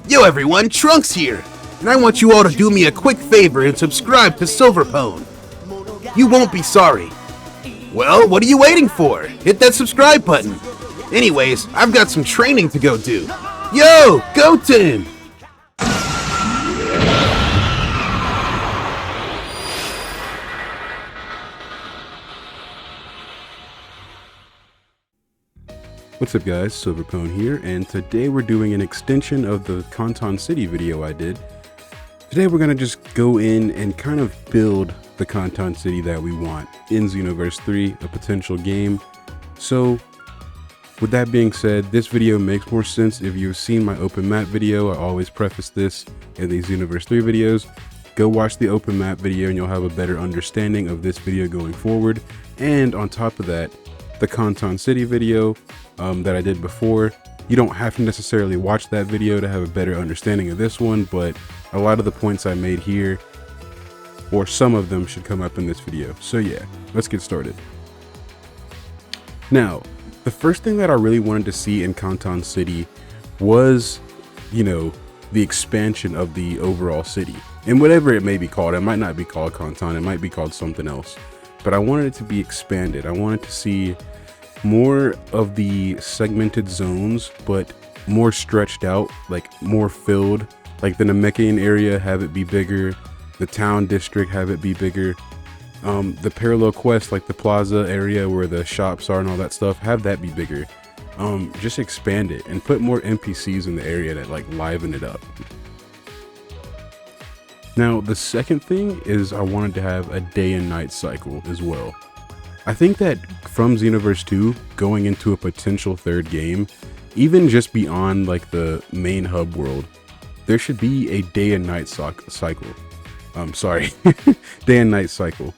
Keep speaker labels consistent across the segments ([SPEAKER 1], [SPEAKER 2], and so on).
[SPEAKER 1] Yo everyone, Trunks here, and I want you all to do me a quick favor and subscribe to Silverpwn. You won't be sorry. Well, what are you waiting for? Hit that subscribe button. Anyways, I've got some training to go do. Yo, Conton!
[SPEAKER 2] What's up guys, Silverpwn here, and today we're doing an extension of the Conton City video I did. Today we're going to just go in and kind of build the Conton City that we want in Xenoverse 3, a potential game. So, with that being said, this video makes more sense if you've seen my open map video. I always preface this in these Xenoverse 3 videos. Go watch the open map video and you'll have a better understanding of this video going forward. And on top of that, the Conton City video that I did before. You don't have to necessarily watch that video to have a better understanding of this one, but a lot of the points I made here, or some of them, should come up in this video. So yeah, let's get started. Now, the first thing that I really wanted to see in Conton City was, the expansion of the overall city. And whatever it may be called, it might not be called Conton, it might be called something else. But I wanted it to be expanded. I wanted to see more of the segmented zones, but more stretched out, like more filled. Like the Namekian area, have it be bigger. The town district, have it be bigger. The parallel quest, like the plaza area where the shops are and all that stuff, have that be bigger. Just expand it and put more NPCs in the area that like liven it up. Now, the second thing is I wanted to have a day and night cycle as well. I think that from Xenoverse 2 going into a potential third game, even just beyond like the main hub world, there should be a day and night cycle. Day and night cycle.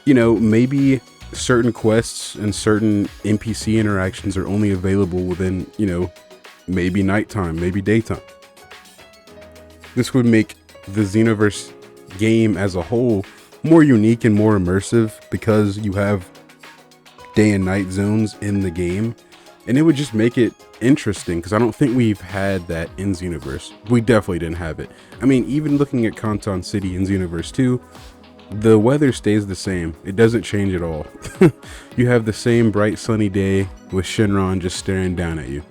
[SPEAKER 2] Maybe certain quests and certain NPC interactions are only available within, maybe nighttime, maybe daytime. This would make the Xenoverse game as a whole more unique and more immersive because you have day and night zones in the game, and it would just make it interesting because I don't think we've had that in Xenoverse. We definitely didn't have it. I mean, even looking at Conton City in Xenoverse 2, the weather stays the same. It doesn't change at all. You have the same bright sunny day with Shinron just staring down at you.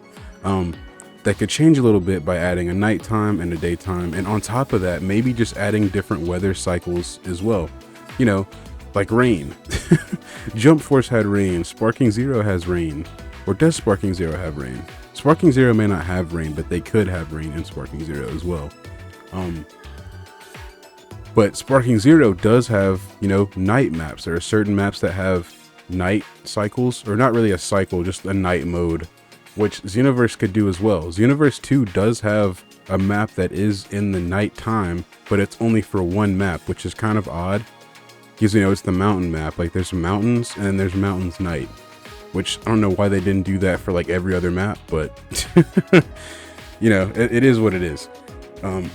[SPEAKER 2] That could change a little bit by adding a nighttime and a daytime, and on top of that, maybe just adding different weather cycles as well. Like rain. Jump Force had rain, Sparking Zero has rain. Or does Sparking Zero have rain? Sparking Zero may not have rain, but they could have rain in Sparking Zero as well. But Sparking Zero does have, night maps. There are certain maps that have night cycles, or not really a cycle, just a night mode, which Xenoverse could do as well. Xenoverse 2 does have a map that is in the night time, but it's only for one map, which is kind of odd. Because, it's the mountain map. Like, there's mountains, and then there's mountains night. Which, I don't know why they didn't do that for, like, every other map, but, it is what it is.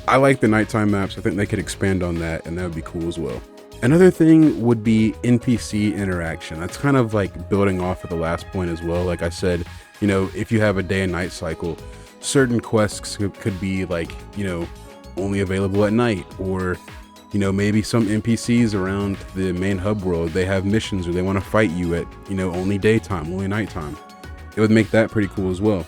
[SPEAKER 2] I like the nighttime maps. I think they could expand on that, and that would be cool as well. Another thing would be NPC interaction. That's kind of like building off of the last point as well. Like I said, if you have a day and night cycle, certain quests could be like, only available at night, or, maybe some NPCs around the main hub world, they have missions or they want to fight you at, only daytime, only nighttime. It would make that pretty cool as well.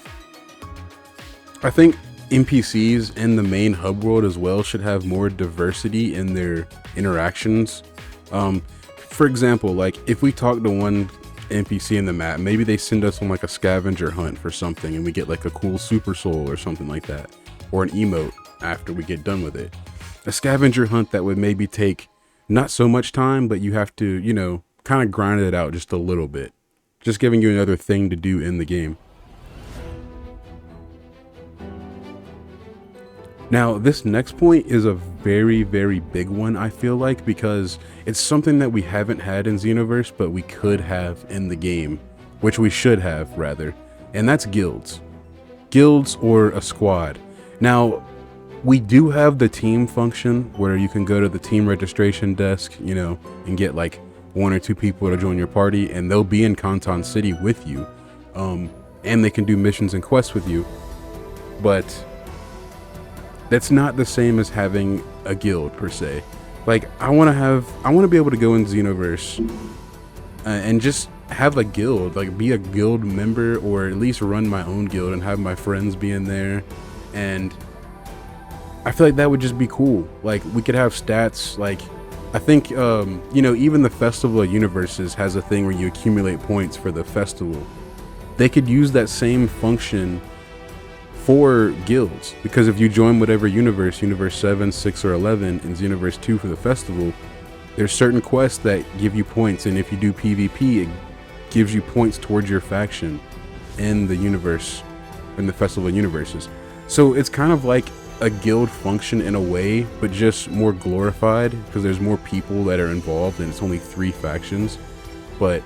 [SPEAKER 2] I think NPCs in the main hub world as well should have more diversity in their interactions. For example, like if we talk to one NPC in the map, maybe they send us on like a scavenger hunt for something and we get like a cool super soul or something like that, or an emote after we get done with it. A scavenger hunt that would maybe take not so much time, but you have to, kind of grind it out just a little bit, just giving you another thing to do in the game. Now, this next point is a very, very big one, I feel like, because it's something that we haven't had in Xenoverse, but we could have in the game, which we should have, rather, and that's guilds. Guilds or a squad. Now, we do have the team function where you can go to the team registration desk, and get like 1 or 2 people to join your party, and they'll be in Conton City with you, and they can do missions and quests with you. but that's not the same as having a guild per se. Like I want to be able to go in Xenoverse and just have a guild, like be a guild member, or at least run my own guild and have my friends be in there. And I feel like that would just be cool. Like we could have stats. Like I think you know, even the Festival of Universes has a thing where you accumulate points for the festival. They could use that same function for guilds, because if you join whatever universe, universe 7, 6, or 11, and Xenoverse 2 for the festival, there's certain quests that give you points, and if you do PvP, it gives you points towards your faction in the universe, in the Festival of Universes. So it's kind of like a guild function in a way, but just more glorified, because there's more people that are involved and it's only 3 factions. But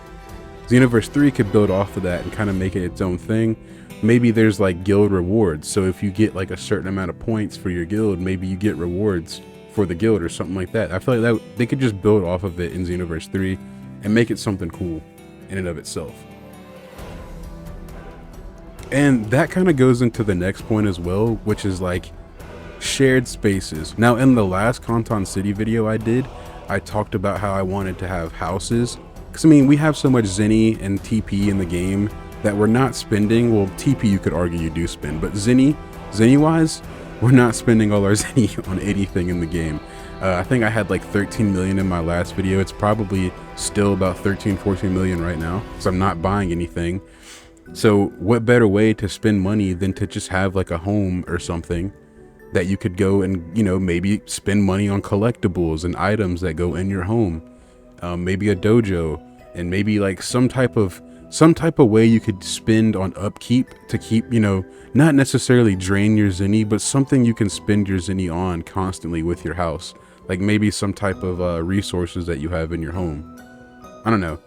[SPEAKER 2] Xenoverse 3 could build off of that and kind of make it its own thing. Maybe there's like guild rewards, so if you get like a certain amount of points for your guild, maybe you get rewards for the guild or something like that. I feel like that they could just build off of it in Xenoverse 3 and make it something cool in and of itself. And that kind of goes into the next point as well, which is like shared spaces. Now in the last Conton City video I talked about how I wanted to have houses, because I mean we have so much Zenny and TP in the game that we're not spending. Well, TP you could argue you do spend, but Zenny wise, we're not spending all our Zenny on anything in the game. I think I had like 13 million in my last video. It's probably still about 13-14 million right now, so I'm not buying anything. So what better way to spend money than to just have like a home or something that you could go and, you know, maybe spend money on collectibles and items that go in your home, maybe a dojo, and maybe like some type of way you could spend on upkeep to keep, you know, not necessarily drain your Zenny, but something you can spend your Zenny on constantly with your house. Like maybe some type of resources that you have in your home. I don't know.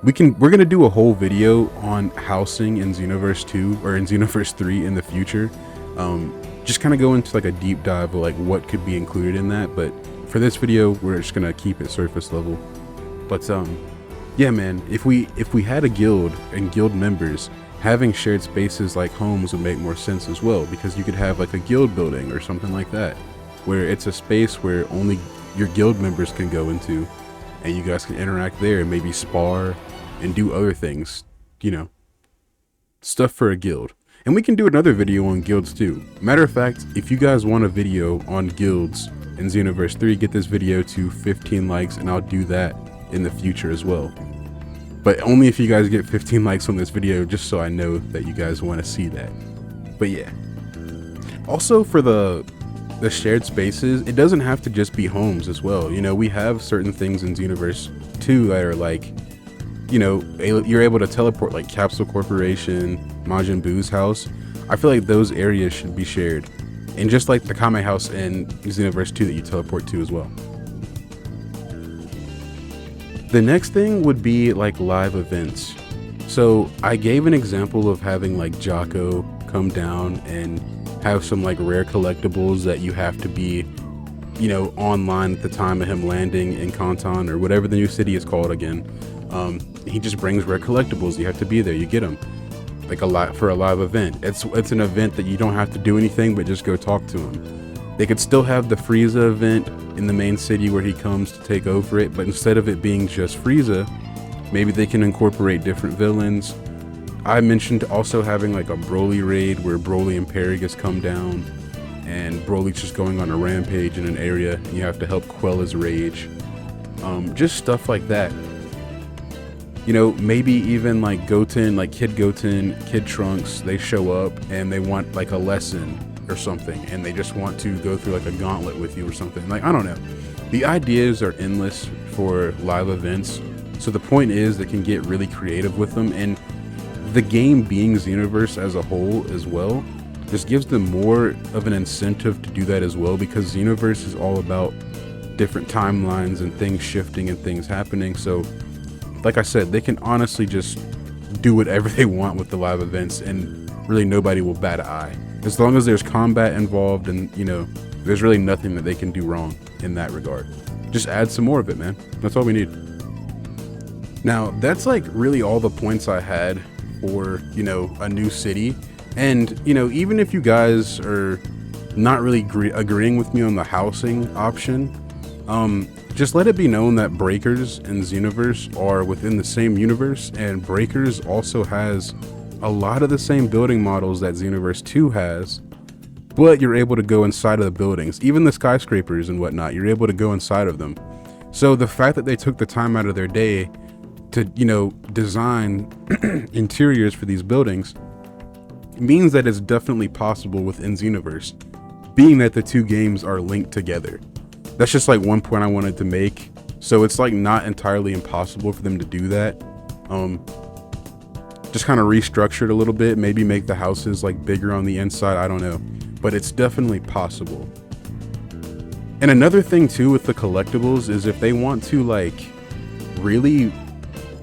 [SPEAKER 2] We're gonna do a whole video on housing in Xenoverse 2 or in Xenoverse 3 in the future. Just kind of go into like a deep dive of like what could be included in that. But for this video, we're just gonna keep it surface level. But yeah, man, if we had a guild and guild members, having shared spaces like homes would make more sense as well, because you could have like a guild building or something like that, where it's a space where only your guild members can go into, and you guys can interact there and maybe spar and do other things, you know, stuff for a guild. And we can do another video on guilds too. Matter of fact, if you guys want a video on guilds in Xenoverse 3, get this video to 15 likes and I'll do that in the future as well. But only if you guys get 15 likes on this video, just so I know that you guys want to see that. But yeah. Also for the shared spaces, it doesn't have to just be homes as well. You know, we have certain things in Xenoverse 2 that are like, you know, you're able to teleport, like Capsule Corporation, Majin Buu's house. I feel like those areas should be shared. And just like the Kame house in Xenoverse 2 that you teleport to as well. The next thing would be like live events. So I gave an example of having like Jocko come down and have some like rare collectibles that you have to be, you know, online at the time of him landing in Conton or whatever the new city is called again. He just brings rare collectibles. You have to be there. You get them like a lot for a live event. It's an event that you don't have to do anything but just go talk to him. They could still have the Frieza event in the main city where he comes to take over it, but instead of it being just Frieza, maybe they can incorporate different villains. I mentioned also having like a Broly raid where Broly and Paragus come down and Broly's just going on a rampage in an area and you have to help quell his rage. Just stuff like that. You know, maybe even like Goten, like Kid Goten, Kid Trunks, they show up and they want like a lesson or something, and they just want to go through like a gauntlet with you or something. Like, I don't know. The ideas are endless for live events. So the point is they can get really creative with them, and the game being Xenoverse as a whole as well just gives them more of an incentive to do that as well, because Xenoverse is all about different timelines and things shifting and things happening. So like I said, they can honestly just do whatever they want with the live events and really nobody will bat an eye. As long as there's combat involved and, you know, there's really nothing that they can do wrong in that regard. Just add some more of it, man. That's all we need. Now, that's like really all the points I had for, you know, a new city. And, you know, even if you guys are not really agreeing with me on the housing option, just let it be known that Breakers and Xenoverse are within the same universe, and Breakers also has a lot of the same building models that Xenoverse 2 has, but you're able to go inside of the buildings, even the skyscrapers and whatnot, you're able to go inside of them. So the fact that they took the time out of their day to, you know, design interiors for these buildings means that it's definitely possible within Xenoverse, being that the two games are linked together. That's just like one point I wanted to make. So it's like not entirely impossible for them to do that. Just kind of restructure it a little bit, maybe make the houses like bigger on the inside, I don't know, but it's definitely possible. And another thing too with the collectibles is if they want to like really,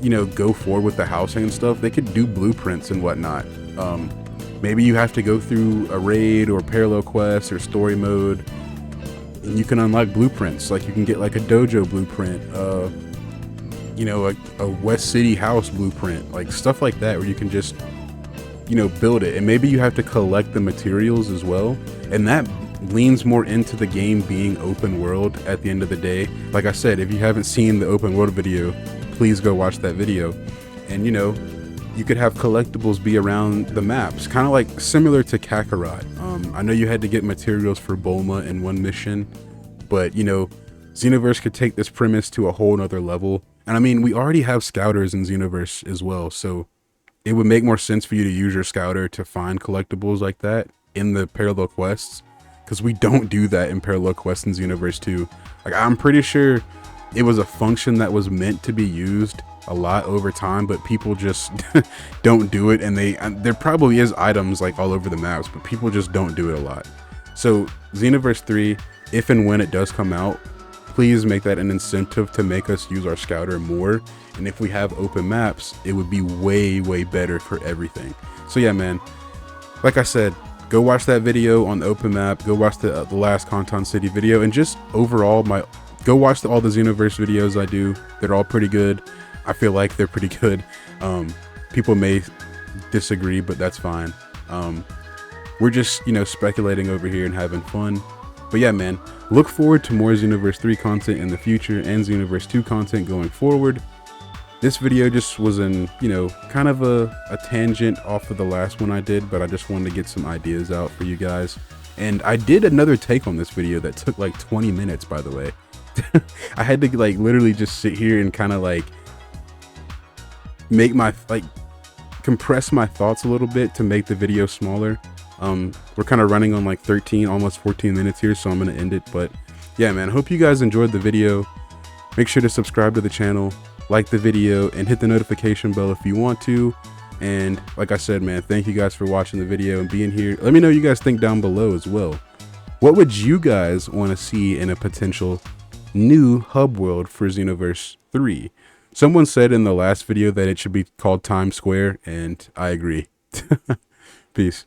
[SPEAKER 2] you know, go forward with the housing and stuff, they could do blueprints and whatnot. Maybe you have to go through a raid or parallel quest or story mode, and you can unlock blueprints. Like you can get like a dojo blueprint, you know, a West City house blueprint, like stuff like that, where you can just, you know, build it. And maybe you have to collect the materials as well. And that leans more into the game being open world at the end of the day. Like I said, if you haven't seen the open world video, please go watch that video. And, you know, you could have collectibles be around the maps, kind of like similar to Kakarot. I know you had to get materials for Bulma in one mission, but you know, Xenoverse could take this premise to a whole nother level. And I mean, we already have scouters in Xenoverse as well, so it would make more sense for you to use your scouter to find collectibles like that in the parallel quests, because we don't do that in parallel quests in Xenoverse 2. Like, I'm pretty sure it was a function that was meant to be used a lot over time, but people just don't do it. And there probably is items like all over the maps, but people just don't do it a lot. So Xenoverse 3, if and when it does come out, please make that an incentive to make us use our scouter more. And if we have open maps, it would be way better for everything. So yeah, man, like I said, go watch that video on the open map, go watch the last Conton City video, and just overall go watch all the Xenoverse videos I do. They're all pretty good. I feel like they're pretty good. People may disagree, but that's fine. We're just, you know, speculating over here and having fun. But yeah, man, look forward to more Xenoverse 3 content in the future and Xenoverse 2 content going forward. This video just was in, you know, kind of a tangent off of the last one I did, but I just wanted to get some ideas out for you guys. And I did another take on this video that took like 20 minutes, by the way. I had to like literally just sit here and kind of like make my compress my thoughts a little bit to make the video smaller. We're kind of running on like 13, almost 14 minutes here, so I'm gonna end it. But yeah, man, hope you guys enjoyed the video. Make sure to subscribe to the channel, like the video, and hit the notification bell if you want to. And like I said, man, thank you guys for watching the video and being here. Let me know what you guys think down below as well. What would you guys want to see in a potential new hub world for Xenoverse 3? Someone said in the last video that it should be called Times Square, and I agree. Peace.